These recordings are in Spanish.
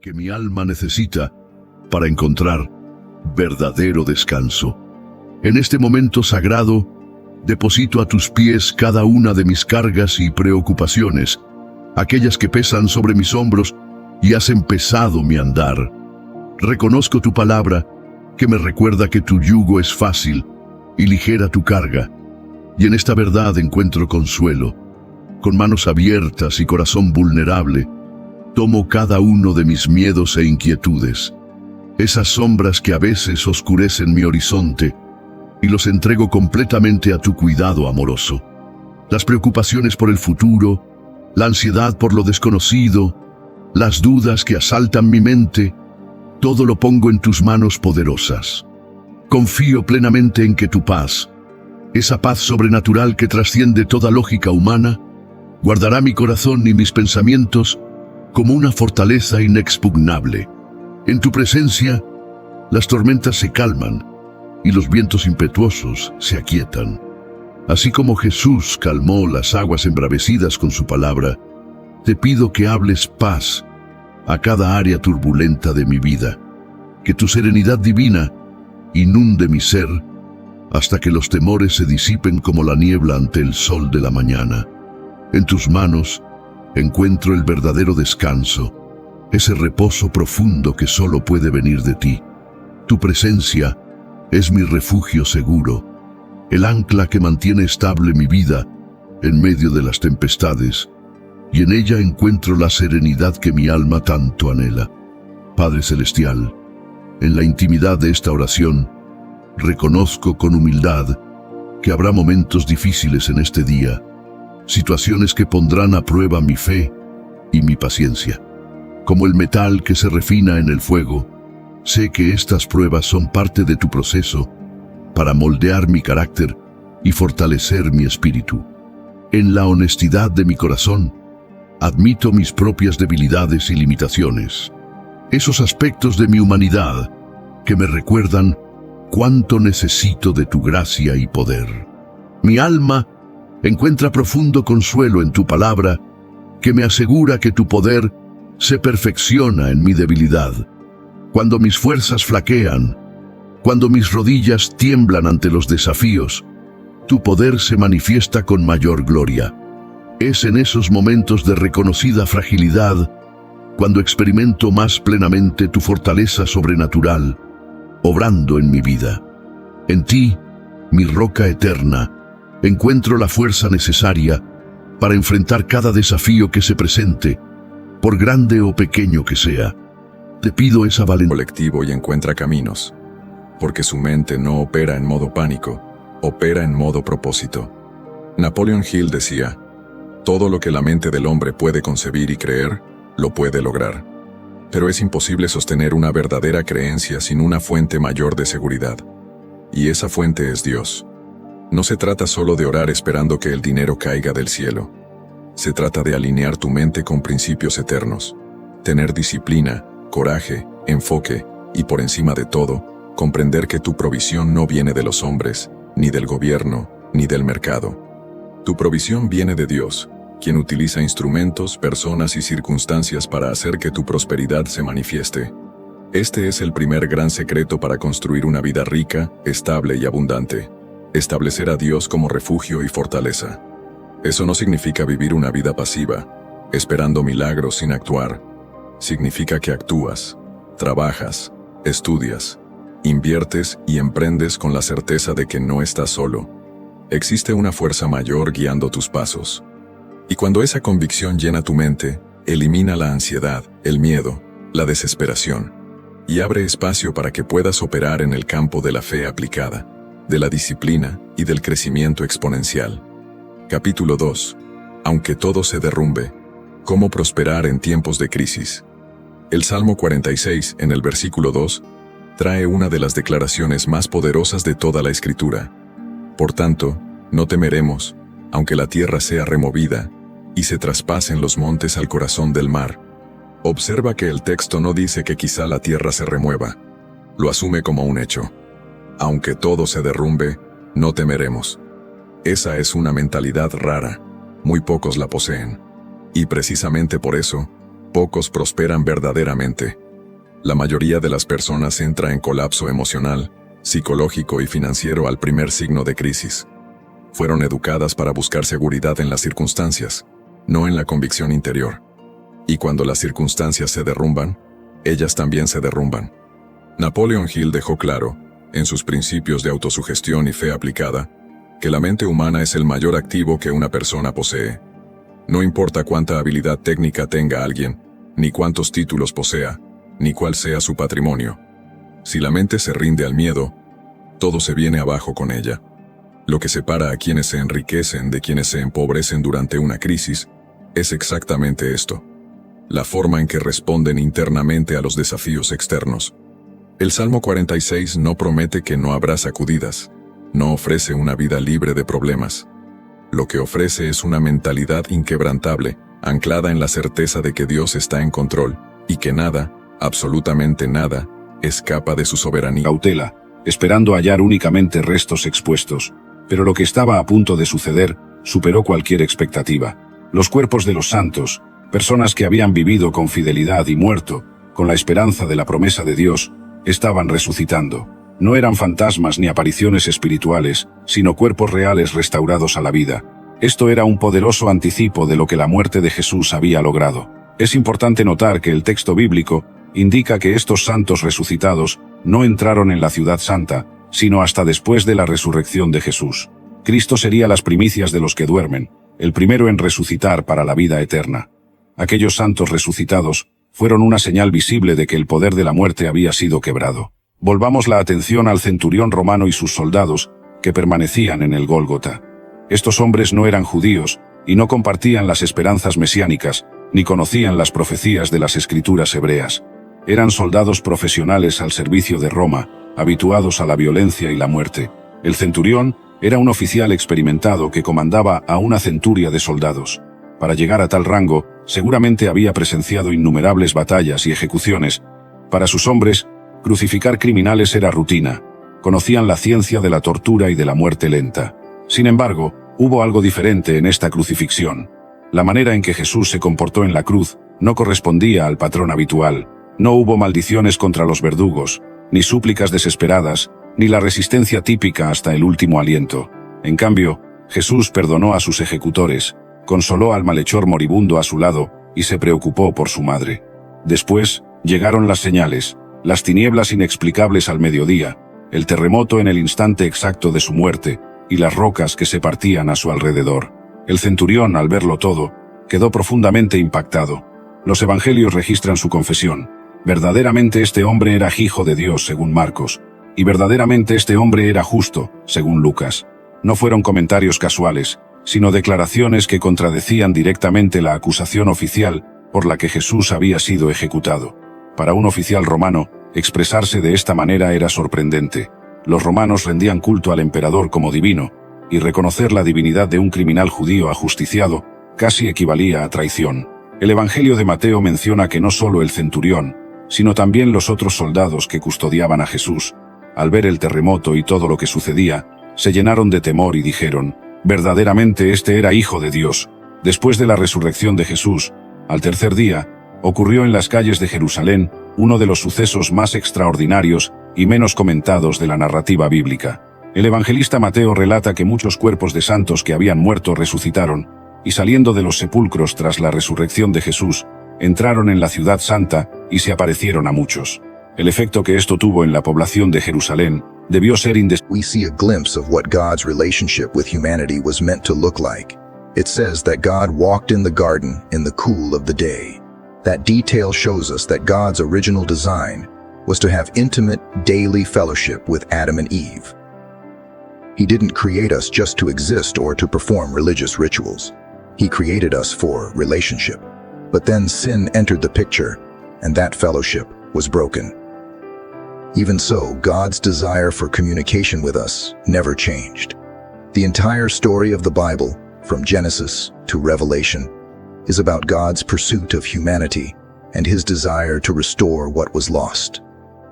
que mi alma necesita para encontrar verdadero descanso. En este momento sagrado, deposito a tus pies cada una de mis cargas y preocupaciones, aquellas que pesan sobre mis hombros y hacen pesado mi andar. Reconozco tu palabra, que me recuerda que tu yugo es fácil y ligera tu carga, y en esta verdad encuentro consuelo. Con manos abiertas y corazón vulnerable, tomo cada uno de mis miedos e inquietudes, esas sombras que a veces oscurecen mi horizonte, y los entrego completamente a tu cuidado amoroso. Las preocupaciones por el futuro, la ansiedad por lo desconocido, las dudas que asaltan mi mente, todo lo pongo en tus manos poderosas. Confío plenamente en que tu paz, esa paz sobrenatural que trasciende toda lógica humana, guardará mi corazón y mis pensamientos como una fortaleza inexpugnable. En tu presencia, las tormentas se calman y los vientos impetuosos se aquietan. Así como Jesús calmó las aguas embravecidas con su palabra, te pido que hables paz a cada área turbulenta de mi vida, que tu serenidad divina inunde mi ser hasta que los temores se disipen como la niebla ante el sol de la mañana. En tus manos encuentro el verdadero descanso, ese reposo profundo que solo puede venir de ti. Tu presencia es mi refugio seguro, el ancla que mantiene estable mi vida en medio de las tempestades, y en ella encuentro la serenidad que mi alma tanto anhela. Padre Celestial, en la intimidad de esta oración, reconozco con humildad que habrá momentos difíciles en este día, situaciones que pondrán a prueba mi fe y mi paciencia. Como el metal que se refina en el fuego, sé que estas pruebas son parte de tu proceso para moldear mi carácter y fortalecer mi espíritu. En la honestidad de mi corazón, admito mis propias debilidades y limitaciones, esos aspectos de mi humanidad que me recuerdan cuánto necesito de tu gracia y poder. Mi alma encuentra profundo consuelo en tu palabra, que me asegura que tu poder se perfecciona en mi debilidad. Cuando mis fuerzas flaquean, cuando mis rodillas tiemblan ante los desafíos, tu poder se manifiesta con mayor gloria. Es en esos momentos de reconocida fragilidad cuando experimento más plenamente tu fortaleza sobrenatural, obrando en mi vida. En ti, mi roca eterna, encuentro la fuerza necesaria para enfrentar cada desafío que se presente, por grande o pequeño que sea. Te pido esa valentía colectivo y encuentra caminos, porque su mente no opera en modo pánico, opera en modo propósito. Napoleon Hill decía, todo lo que la mente del hombre puede concebir y creer, lo puede lograr. Pero es imposible sostener una verdadera creencia sin una fuente mayor de seguridad. Y esa fuente es Dios. No se trata solo de orar esperando que el dinero caiga del cielo. Se trata de alinear tu mente con principios eternos, tener disciplina, coraje, enfoque y, por encima de todo, comprender que tu provisión no viene de los hombres, ni del gobierno, ni del mercado. Tu provisión viene de Dios, quien utiliza instrumentos, personas y circunstancias para hacer que tu prosperidad se manifieste. Este es el primer gran secreto para construir una vida rica, estable y abundante. Establecer a Dios como refugio y fortaleza. Eso no significa vivir una vida pasiva, esperando milagros sin actuar. Significa que actúas, trabajas, estudias, inviertes y emprendes con la certeza de que no estás solo. Existe una fuerza mayor guiando tus pasos. Y cuando esa convicción llena tu mente, elimina la ansiedad, el miedo, la desesperación, y abre espacio para que puedas operar en el campo de la fe aplicada, de la disciplina y del crecimiento exponencial. Capítulo 2. Aunque todo se derrumbe, ¿cómo prosperar en tiempos de crisis? El Salmo 46, en el versículo 2, trae una de las declaraciones más poderosas de toda la Escritura. Por tanto, no temeremos, aunque la tierra sea removida, y se traspasen los montes al corazón del mar. Observa que el texto no dice que quizá la tierra se remueva. Lo asume como un hecho. Aunque todo se derrumbe, no temeremos. Esa es una mentalidad rara. Muy pocos la poseen. Y precisamente por eso, pocos prosperan verdaderamente. La mayoría de las personas entra en colapso emocional, psicológico y financiero al primer signo de crisis. Fueron educadas para buscar seguridad en las circunstancias, no en la convicción interior. Y cuando las circunstancias se derrumban, ellas también se derrumban. Napoleon Hill dejó claro, en sus principios de autosugestión y fe aplicada, que la mente humana es el mayor activo que una persona posee. No importa cuánta habilidad técnica tenga alguien, ni cuántos títulos posea, ni cuál sea su patrimonio. Si la mente se rinde al miedo, todo se viene abajo con ella. Lo que separa a quienes se enriquecen de quienes se empobrecen durante una crisis es exactamente esto: la forma en que responden internamente a los desafíos externos. El Salmo 46 no promete que no habrá sacudidas, no ofrece una vida libre de problemas. Lo que ofrece es una mentalidad inquebrantable, anclada en la certeza de que Dios está en control y que nada, absolutamente nada, escapa de su soberanía. Cautela, esperando hallar únicamente restos expuestos, pero lo que estaba a punto de suceder superó cualquier expectativa. Los cuerpos de los santos, personas que habían vivido con fidelidad y muerto, con la esperanza de la promesa de Dios, estaban resucitando. No eran fantasmas ni apariciones espirituales, sino cuerpos reales restaurados a la vida. Esto era un poderoso anticipo de lo que la muerte de Jesús había logrado. Es importante notar que el texto bíblico indica que estos santos resucitados no entraron en la ciudad santa, sino hasta después de la resurrección de Jesús. Cristo sería las primicias de los que duermen, el primero en resucitar para la vida eterna. Aquellos santos resucitados fueron una señal visible de que el poder de la muerte había sido quebrado. Volvamos la atención al centurión romano y sus soldados, que permanecían en el Gólgota. Estos hombres no eran judíos, y no compartían las esperanzas mesiánicas, ni conocían las profecías de las escrituras hebreas. Eran soldados profesionales al servicio de Roma, habituados a la violencia y la muerte. El centurión era un oficial experimentado que comandaba a una centuria de soldados. Para llegar a tal rango, seguramente había presenciado innumerables batallas y ejecuciones. Para sus hombres, crucificar criminales era rutina. Conocían la ciencia de la tortura y de la muerte lenta. Sin embargo, hubo algo diferente en esta crucifixión. La manera en que Jesús se comportó en la cruz no correspondía al patrón habitual. No hubo maldiciones contra los verdugos, ni súplicas desesperadas, ni la resistencia típica hasta el último aliento. En cambio, Jesús perdonó a sus ejecutores, consoló al malhechor moribundo a su lado y se preocupó por su madre. Después, llegaron las señales, las tinieblas inexplicables al mediodía, el terremoto en el instante exacto de su muerte y las rocas que se partían a su alrededor. El centurión, al verlo todo, quedó profundamente impactado. Los evangelios registran su confesión. Verdaderamente este hombre era hijo de Dios, según Marcos, y verdaderamente este hombre era justo, según Lucas. No fueron comentarios casuales, sino declaraciones que contradecían directamente la acusación oficial por la que Jesús había sido ejecutado. Para un oficial romano, expresarse de esta manera era sorprendente. Los romanos rendían culto al emperador como divino, y reconocer la divinidad de un criminal judío ajusticiado casi equivalía a traición. El Evangelio de Mateo menciona que no solo el centurión, sino también los otros soldados que custodiaban a Jesús, al ver el terremoto y todo lo que sucedía, se llenaron de temor y dijeron: verdaderamente este era Hijo de Dios. Después de la resurrección de Jesús, al tercer día, ocurrió en las calles de Jerusalén uno de los sucesos más extraordinarios y menos comentados de la narrativa bíblica. El evangelista Mateo relata que muchos cuerpos de santos que habían muerto resucitaron, y saliendo de los sepulcros tras la resurrección de Jesús, entraron en la ciudad santa y se aparecieron a muchos. El efecto que esto tuvo en la población de Jerusalén debió ser We see a glimpse of what God's relationship with humanity was meant to look like. It says that God walked in the garden in the cool of the day. That detail shows us that God's original design was to have intimate, daily fellowship with Adam and Eve. He didn't create us just to exist or to perform religious rituals. He created us for relationship. But then sin entered the picture, and that fellowship was broken. Even so, God's desire for communication with us never changed. The entire story of the Bible, from Genesis to Revelation, is about God's pursuit of humanity and His desire to restore what was lost.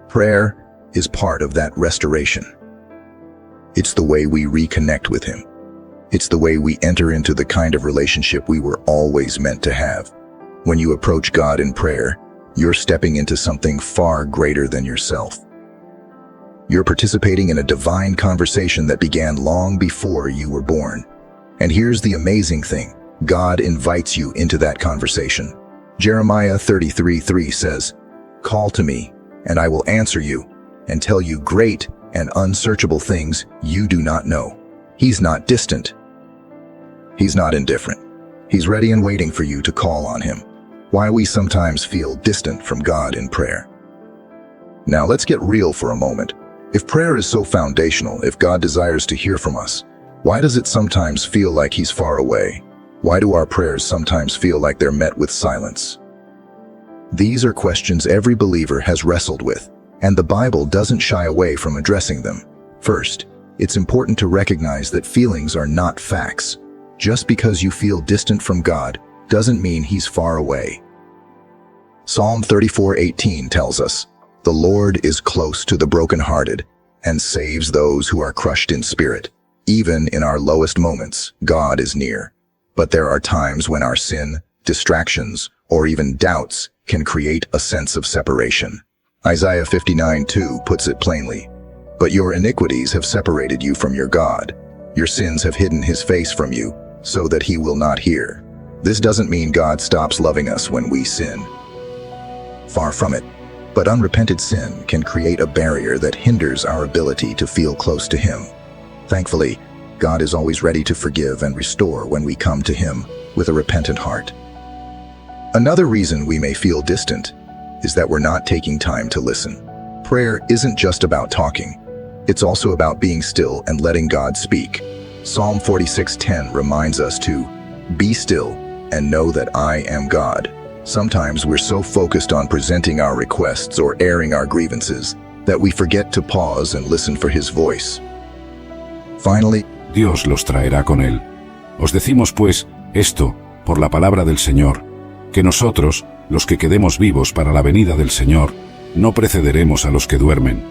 Prayer is part of that restoration. It's the way we reconnect with Him. It's the way we enter into the kind of relationship we were always meant to have. When you approach God in prayer, you're stepping into something far greater than yourself. You're participating in a divine conversation that began long before you were born. And here's the amazing thing. God invites you into that conversation. Jeremiah 33:3 says, "Call to me, and I will answer you, and tell you great and unsearchable things you do not know." He's not distant. He's not indifferent. He's ready and waiting for you to call on him. Why we sometimes feel distant from God in prayer. Now let's get real for a moment. If prayer is so foundational, if God desires to hear from us, why does it sometimes feel like he's far away? Why do our prayers sometimes feel like they're met with silence? These are questions every believer has wrestled with, and the Bible doesn't shy away from addressing them. First, it's important to recognize that feelings are not facts. Just because you feel distant from God doesn't mean he's far away. Psalm 34:18 tells us, "The Lord is close to the brokenhearted and saves those who are crushed in spirit." Even in our lowest moments, God is near. But there are times when our sin, distractions, or even doubts can create a sense of separation. Isaiah 59:2 puts it plainly, "But your iniquities have separated you from your God. Your sins have hidden his face from you, so that he will not hear." This doesn't mean God stops loving us when we sin. Far from it. But unrepented sin can create a barrier that hinders our ability to feel close to him. Thankfully, God is always ready to forgive and restore when we come to him with a repentant heart. Another reason we may feel distant is that we're not taking time to listen. Prayer isn't just about talking. It's also about being still and letting God speak. Psalm 46:10 reminds us to be still and know that I am God. Sometimes we're so focused on presenting our requests or airing our grievances that we forget to pause and listen for his voice. Finally, Dios los traerá con él. Os decimos pues esto, por la palabra del Señor, que nosotros, los que quedemos vivos para la venida del Señor, no precederemos a los que duermen,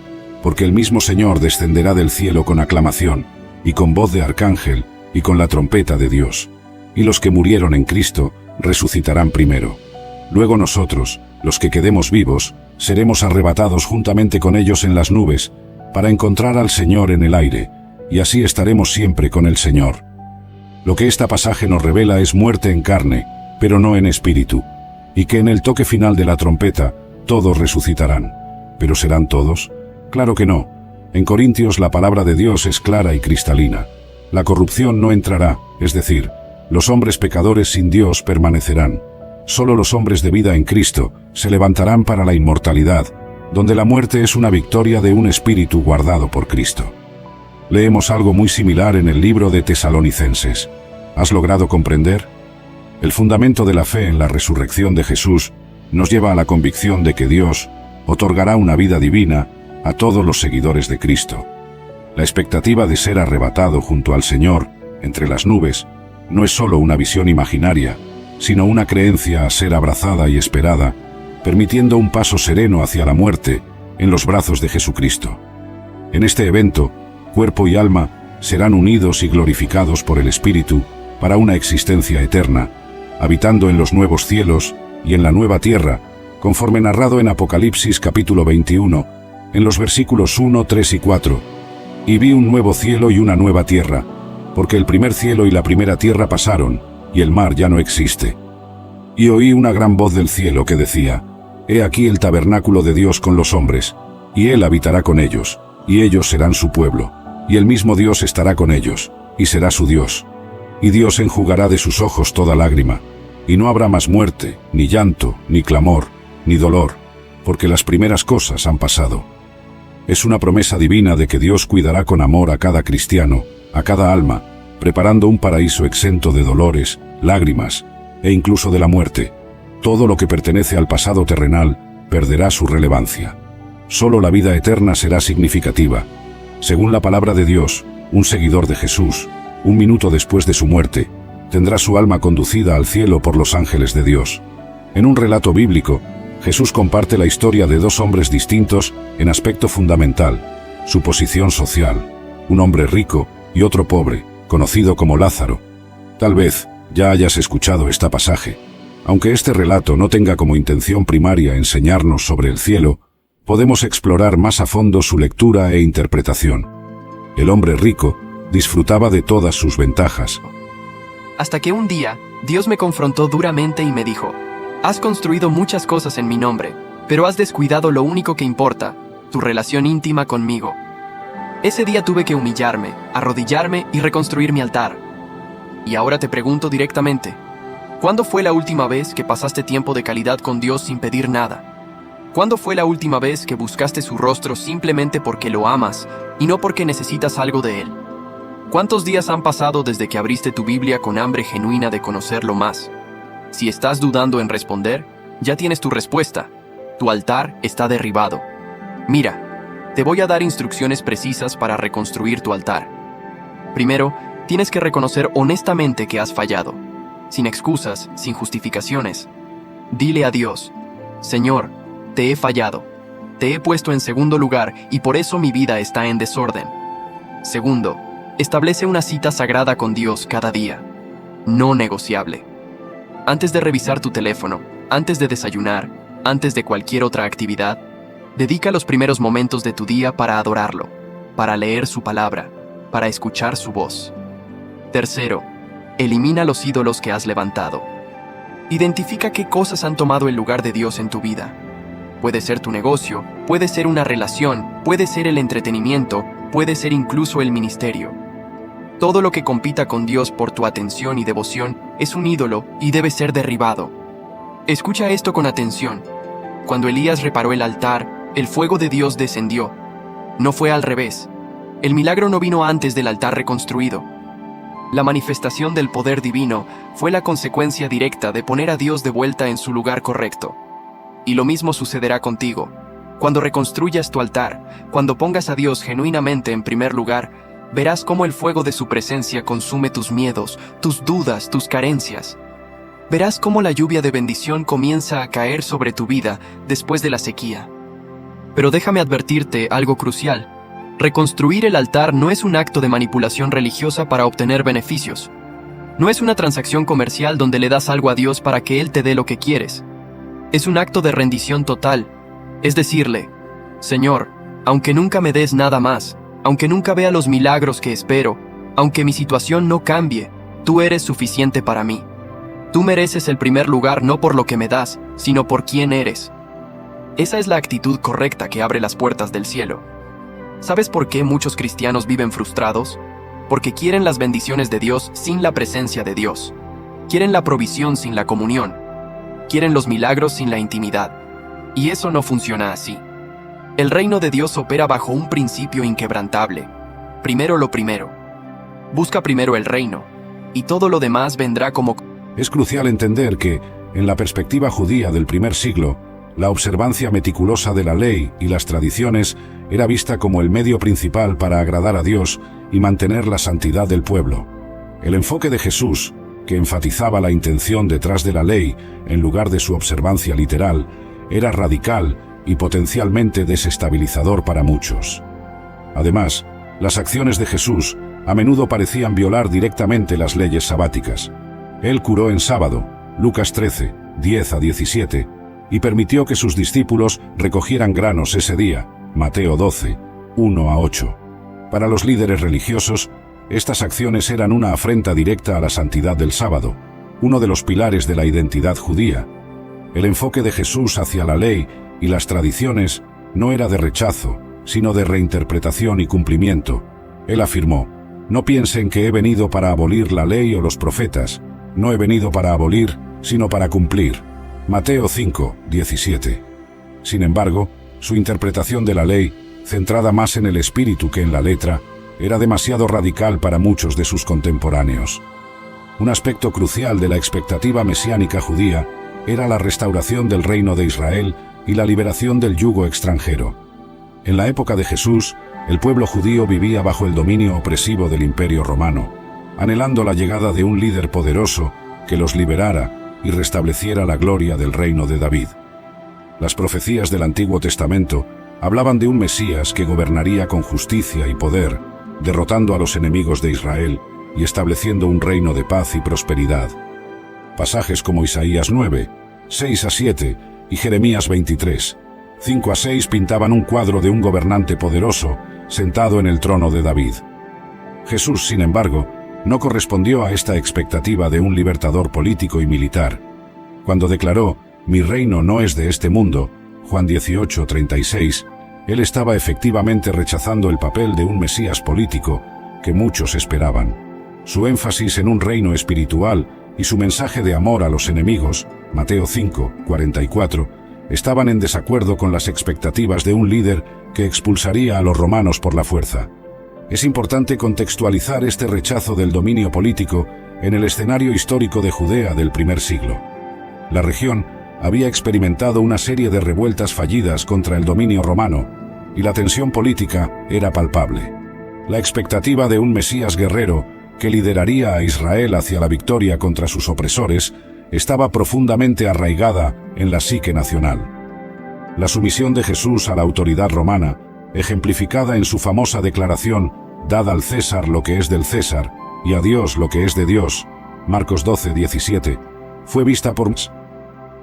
porque el mismo Señor descenderá del cielo con aclamación, y con voz de arcángel, y con la trompeta de Dios. Y los que murieron en Cristo resucitarán primero. Luego nosotros, los que quedemos vivos, seremos arrebatados juntamente con ellos en las nubes, para encontrar al Señor en el aire, y así estaremos siempre con el Señor. Lo que este pasaje nos revela es muerte en carne, pero no en espíritu, y que en el toque final de la trompeta, todos resucitarán. ¿Pero serán todos? Claro que no. En Corintios la palabra de Dios es clara y cristalina. La corrupción no entrará, es decir, los hombres pecadores sin Dios permanecerán. Solo los hombres de vida en Cristo se levantarán para la inmortalidad, donde la muerte es una victoria de un espíritu guardado por Cristo. Leemos algo muy similar en el libro de Tesalonicenses. ¿Has logrado comprender? El fundamento de la fe en la resurrección de Jesús nos lleva a la convicción de que Dios otorgará una vida divina a todos los seguidores de Cristo. La expectativa de ser arrebatado junto al Señor, entre las nubes, no es solo una visión imaginaria, sino una creencia a ser abrazada y esperada, permitiendo un paso sereno hacia la muerte en los brazos de Jesucristo. En este evento, cuerpo y alma serán unidos y glorificados por el Espíritu para una existencia eterna, habitando en los nuevos cielos y en la nueva tierra, conforme narrado en Apocalipsis capítulo 21, en los versículos 1, 3 y 4. Y vi un nuevo cielo y una nueva tierra, porque el primer cielo y la primera tierra pasaron, y el mar ya no existe. Y oí una gran voz del cielo que decía, He aquí el tabernáculo de Dios con los hombres, y él habitará con ellos, y ellos serán su pueblo, y el mismo Dios estará con ellos, y será su Dios. Y Dios enjugará de sus ojos toda lágrima, y no habrá más muerte, ni llanto, ni clamor, ni dolor, porque las primeras cosas han pasado. Es una promesa divina de que Dios cuidará con amor a cada cristiano, a cada alma, preparando un paraíso exento de dolores, lágrimas, e incluso de la muerte. Todo lo que pertenece al pasado terrenal perderá su relevancia. Solo la vida eterna será significativa. Según la palabra de Dios, un seguidor de Jesús, un minuto después de su muerte, tendrá su alma conducida al cielo por los ángeles de Dios. En un relato bíblico, Jesús comparte la historia de dos hombres distintos en aspecto fundamental, su posición social, un hombre rico y otro pobre, conocido como Lázaro. Tal vez ya hayas escuchado este pasaje. Aunque este relato no tenga como intención primaria enseñarnos sobre el cielo, podemos explorar más a fondo su lectura e interpretación. El hombre rico disfrutaba de todas sus ventajas. Hasta que un día, Dios me confrontó duramente y me dijo: has construido muchas cosas en mi nombre, pero has descuidado lo único que importa, tu relación íntima conmigo. Ese día tuve que humillarme, arrodillarme y reconstruir mi altar. Y ahora te pregunto directamente, ¿cuándo fue la última vez que pasaste tiempo de calidad con Dios sin pedir nada? ¿Cuándo fue la última vez que buscaste su rostro simplemente porque lo amas y no porque necesitas algo de Él? ¿Cuántos días han pasado desde que abriste tu Biblia con hambre genuina de conocerlo más? Si estás dudando en responder, ya tienes tu respuesta. Tu altar está derribado. Mira, te voy a dar instrucciones precisas para reconstruir tu altar. Primero, tienes que reconocer honestamente que has fallado. Sin excusas, sin justificaciones. Dile a Dios: Señor, te he fallado. Te he puesto en segundo lugar y por eso mi vida está en desorden. Segundo, establece una cita sagrada con Dios cada día. No negociable. Antes de revisar tu teléfono, antes de desayunar, antes de cualquier otra actividad, dedica los primeros momentos de tu día para adorarlo, para leer su palabra, para escuchar su voz. Tercero, elimina los ídolos que has levantado. Identifica qué cosas han tomado el lugar de Dios en tu vida. Puede ser tu negocio, puede ser una relación, puede ser el entretenimiento, puede ser incluso el ministerio. Todo lo que compita con Dios por tu atención y devoción es un ídolo y debe ser derribado. Escucha esto con atención. Cuando Elías reparó el altar, el fuego de Dios descendió. No fue al revés. El milagro no vino antes del altar reconstruido. La manifestación del poder divino fue la consecuencia directa de poner a Dios de vuelta en su lugar correcto. Y lo mismo sucederá contigo. Cuando reconstruyas tu altar, cuando pongas a Dios genuinamente en primer lugar, verás cómo el fuego de su presencia consume tus miedos, tus dudas, tus carencias. Verás cómo la lluvia de bendición comienza a caer sobre tu vida después de la sequía. Pero déjame advertirte algo crucial. Reconstruir el altar no es un acto de manipulación religiosa para obtener beneficios. No es una transacción comercial donde le das algo a Dios para que Él te dé lo que quieres. Es un acto de rendición total. Es decirle: Señor, aunque nunca me des nada más, aunque nunca vea los milagros que espero, aunque mi situación no cambie, tú eres suficiente para mí. Tú mereces el primer lugar no por lo que me das, sino por quién eres. Esa es la actitud correcta que abre las puertas del cielo. ¿Sabes por qué muchos cristianos viven frustrados? Porque quieren las bendiciones de Dios sin la presencia de Dios. Quieren la provisión sin la comunión. Quieren los milagros sin la intimidad. Y eso no funciona así. El reino de Dios opera bajo un principio inquebrantable. Primero lo primero. Busca primero el reino, y todo lo demás vendrá como... Es crucial entender que, en la perspectiva judía del primer siglo, la observancia meticulosa de la ley y las tradiciones era vista como el medio principal para agradar a Dios y mantener la santidad del pueblo. El enfoque de Jesús, que enfatizaba la intención detrás de la ley en lugar de su observancia literal, era radical y potencialmente desestabilizador para muchos. Además, las acciones de Jesús a menudo parecían violar directamente las leyes sabáticas. Él curó en sábado, Lucas 13, 10 a 17, y permitió que sus discípulos recogieran granos ese día, Mateo 12, 1 a 8. Para los líderes religiosos, estas acciones eran una afrenta directa a la santidad del sábado, uno de los pilares de la identidad judía. El enfoque de Jesús hacia la ley y las tradiciones no era de rechazo, sino de reinterpretación y cumplimiento. Él afirmó: no piensen que he venido para abolir la ley o los profetas, no he venido para abolir, sino para cumplir. Mateo 5, 17. Sin embargo, su interpretación de la ley, centrada más en el espíritu que en la letra, era demasiado radical para muchos de sus contemporáneos. Un aspecto crucial de la expectativa mesiánica judía era la restauración del reino de Israel y la liberación del yugo extranjero. En la época de Jesús, el pueblo judío vivía bajo el dominio opresivo del Imperio Romano, anhelando la llegada de un líder poderoso que los liberara y restableciera la gloria del reino de David. Las profecías del Antiguo Testamento hablaban de un Mesías que gobernaría con justicia y poder, derrotando a los enemigos de Israel y estableciendo un reino de paz y prosperidad. Pasajes como Isaías 9, 6-7 y Jeremías 23, 5-6 pintaban un cuadro de un gobernante poderoso sentado en el trono de David. Jesús, sin embargo, no correspondió a esta expectativa de un libertador político y militar. Cuando declaró, «Mi reino no es de este mundo», Juan 18:36, él estaba efectivamente rechazando el papel de un Mesías político que muchos esperaban. Su énfasis en un reino espiritual y su mensaje de amor a los enemigos, Mateo 5:44, estaban en desacuerdo con las expectativas de un líder que expulsaría a los romanos por la fuerza. Es importante contextualizar este rechazo del dominio político en el escenario histórico de Judea del primer siglo. La región había experimentado una serie de revueltas fallidas contra el dominio romano, y la tensión política era palpable. La expectativa de un Mesías guerrero que lideraría a Israel hacia la victoria contra sus opresores estaba profundamente arraigada en la psique nacional. La sumisión de Jesús a la autoridad romana, ejemplificada en su famosa declaración, «Dad al César lo que es del César, y a Dios lo que es de Dios», Marcos 12:17, fue vista por muchos.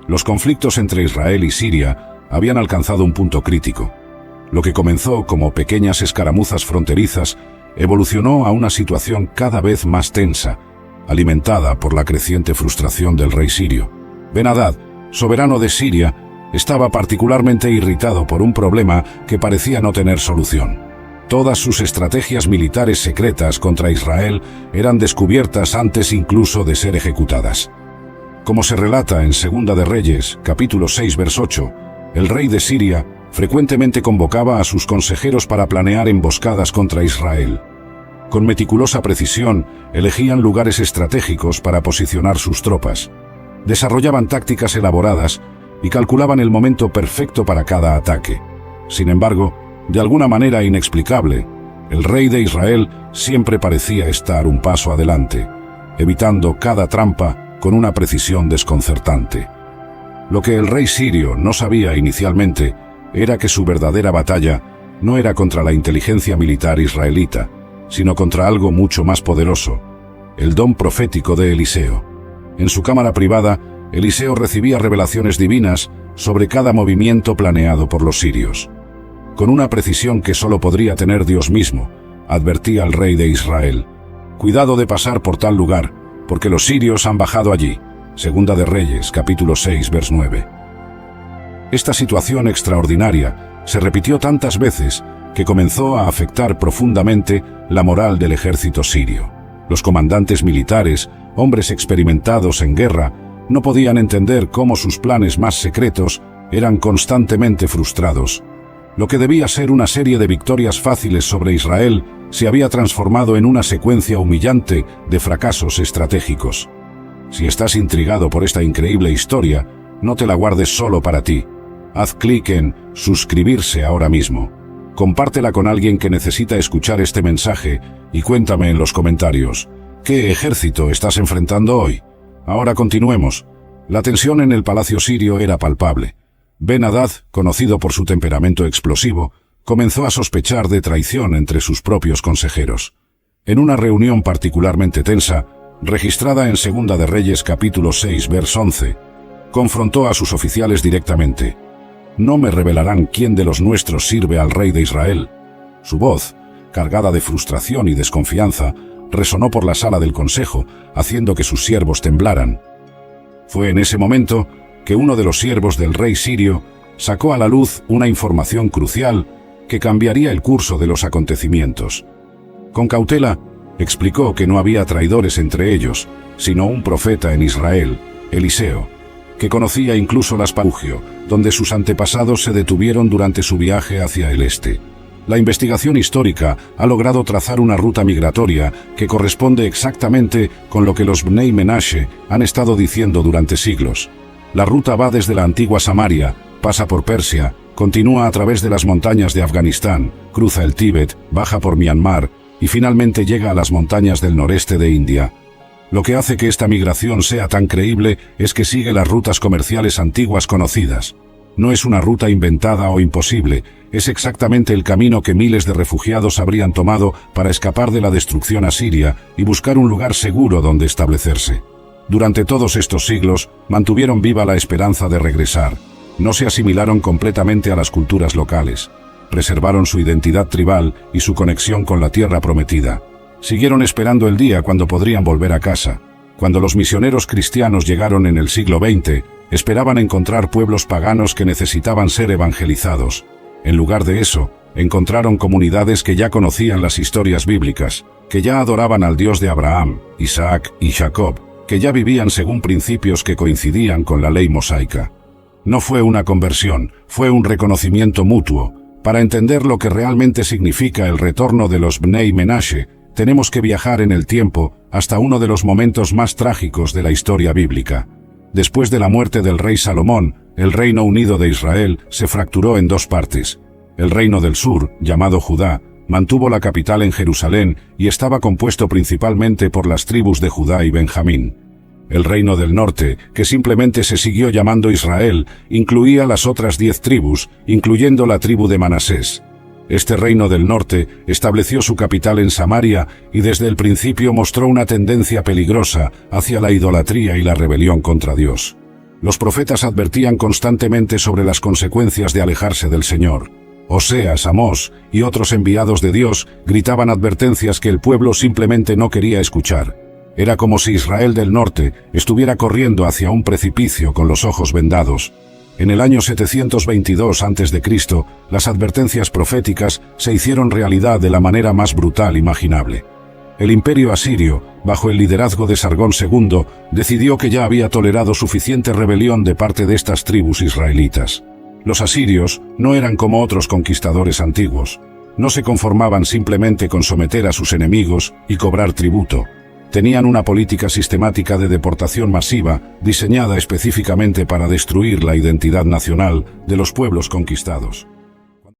Los conflictos entre Israel y Siria habían alcanzado un punto crítico. Lo que comenzó como pequeñas escaramuzas fronterizas evolucionó a una situación cada vez más tensa, alimentada por la creciente frustración del rey sirio. Ben-Hadad, soberano de Siria, estaba particularmente irritado por un problema que parecía no tener solución. Todas sus estrategias militares secretas contra Israel eran descubiertas antes incluso de ser ejecutadas. Como se relata en Segunda de Reyes, capítulo 6, verso 8, el rey de Siria frecuentemente convocaba a sus consejeros para planear emboscadas contra Israel. Con meticulosa precisión, elegían lugares estratégicos para posicionar sus tropas. Desarrollaban tácticas elaboradas y calculaban el momento perfecto para cada ataque. Sin embargo, de alguna manera inexplicable, el rey de Israel siempre parecía estar un paso adelante, evitando cada trampa con una precisión desconcertante. Lo que el rey sirio no sabía inicialmente era que su verdadera batalla no era contra la inteligencia militar israelita, sino contra algo mucho más poderoso, el don profético de Eliseo. En su cámara privada, Eliseo recibía revelaciones divinas sobre cada movimiento planeado por los sirios. Con una precisión que solo podría tener Dios mismo, advertía al rey de Israel: «Cuidado de pasar por tal lugar, porque los sirios han bajado allí». Segunda de Reyes, capítulo 6, vers 9. Esta situación extraordinaria se repitió tantas veces que comenzó a afectar profundamente la moral del ejército sirio. Los comandantes militares, hombres experimentados en guerra, no podían entender cómo sus planes más secretos eran constantemente frustrados. Lo que debía ser una serie de victorias fáciles sobre Israel se había transformado en una secuencia humillante de fracasos estratégicos. Si estás intrigado por esta increíble historia, no te la guardes solo para ti. Haz clic en suscribirse ahora mismo. Compártela con alguien que necesita escuchar este mensaje y cuéntame en los comentarios, ¿qué ejército estás enfrentando hoy? Ahora continuemos. La tensión en el palacio sirio era palpable. Ben-Hadad, conocido por su temperamento explosivo, comenzó a sospechar de traición entre sus propios consejeros. En una reunión particularmente tensa, registrada en Segunda de Reyes capítulo 6, vers 11, confrontó a sus oficiales directamente. «No me revelarán quién de los nuestros sirve al rey de Israel». Su voz, cargada de frustración y desconfianza, resonó por la sala del consejo, haciendo que sus siervos temblaran. Fue en ese momento que uno de los siervos del rey sirio sacó a la luz una información crucial que cambiaría el curso de los acontecimientos. Con cautela, explicó que no había traidores entre ellos, sino un profeta en Israel, Eliseo, que conocía incluso las Pagugio, donde sus antepasados se detuvieron durante su viaje hacia el este. La investigación histórica ha logrado trazar una ruta migratoria que corresponde exactamente con lo que los Bnei Menashe han estado diciendo durante siglos. La ruta va desde la antigua Samaria, pasa por Persia, continúa a través de las montañas de Afganistán, cruza el Tíbet, baja por Myanmar y finalmente llega a las montañas del noreste de India. Lo que hace que esta migración sea tan creíble es que sigue las rutas comerciales antiguas conocidas. No es una ruta inventada o imposible, es exactamente el camino que miles de refugiados habrían tomado para escapar de la destrucción asiria y buscar un lugar seguro donde establecerse. Durante todos estos siglos, mantuvieron viva la esperanza de regresar. No se asimilaron completamente a las culturas locales. Preservaron su identidad tribal y su conexión con la tierra prometida. Siguieron esperando el día cuando podrían volver a casa. Cuando los misioneros cristianos llegaron en el siglo XX, esperaban encontrar pueblos paganos que necesitaban ser evangelizados. En lugar de eso, encontraron comunidades que ya conocían las historias bíblicas, que ya adoraban al Dios de Abraham, Isaac y Jacob, que ya vivían según principios que coincidían con la ley mosaica. No fue una conversión, fue un reconocimiento mutuo. Para entender lo que realmente significa el retorno de los Bnei Menashe, tenemos que viajar en el tiempo hasta uno de los momentos más trágicos de la historia bíblica. Después de la muerte del rey Salomón, el Reino Unido de Israel se fracturó en dos partes. El Reino del Sur, llamado Judá, mantuvo la capital en Jerusalén y estaba compuesto principalmente por las tribus de Judá y Benjamín. El Reino del Norte, que simplemente se siguió llamando Israel, incluía las otras 10 tribus, incluyendo la tribu de Manasés. Este Reino del Norte estableció su capital en Samaria y desde el principio mostró una tendencia peligrosa hacia la idolatría y la rebelión contra Dios. Los profetas advertían constantemente sobre las consecuencias de alejarse del Señor. Oseas, Amós y otros enviados de Dios gritaban advertencias que el pueblo simplemente no quería escuchar. Era como si Israel del Norte estuviera corriendo hacia un precipicio con los ojos vendados. En el año 722 a.C., las advertencias proféticas se hicieron realidad de la manera más brutal imaginable. El imperio asirio, bajo el liderazgo de Sargón II, decidió que ya había tolerado suficiente rebelión de parte de estas tribus israelitas. Los asirios no eran como otros conquistadores antiguos. No se conformaban simplemente con someter a sus enemigos y cobrar tributo. Tenían una política sistemática de deportación masiva diseñada específicamente para destruir la identidad nacional de los pueblos conquistados.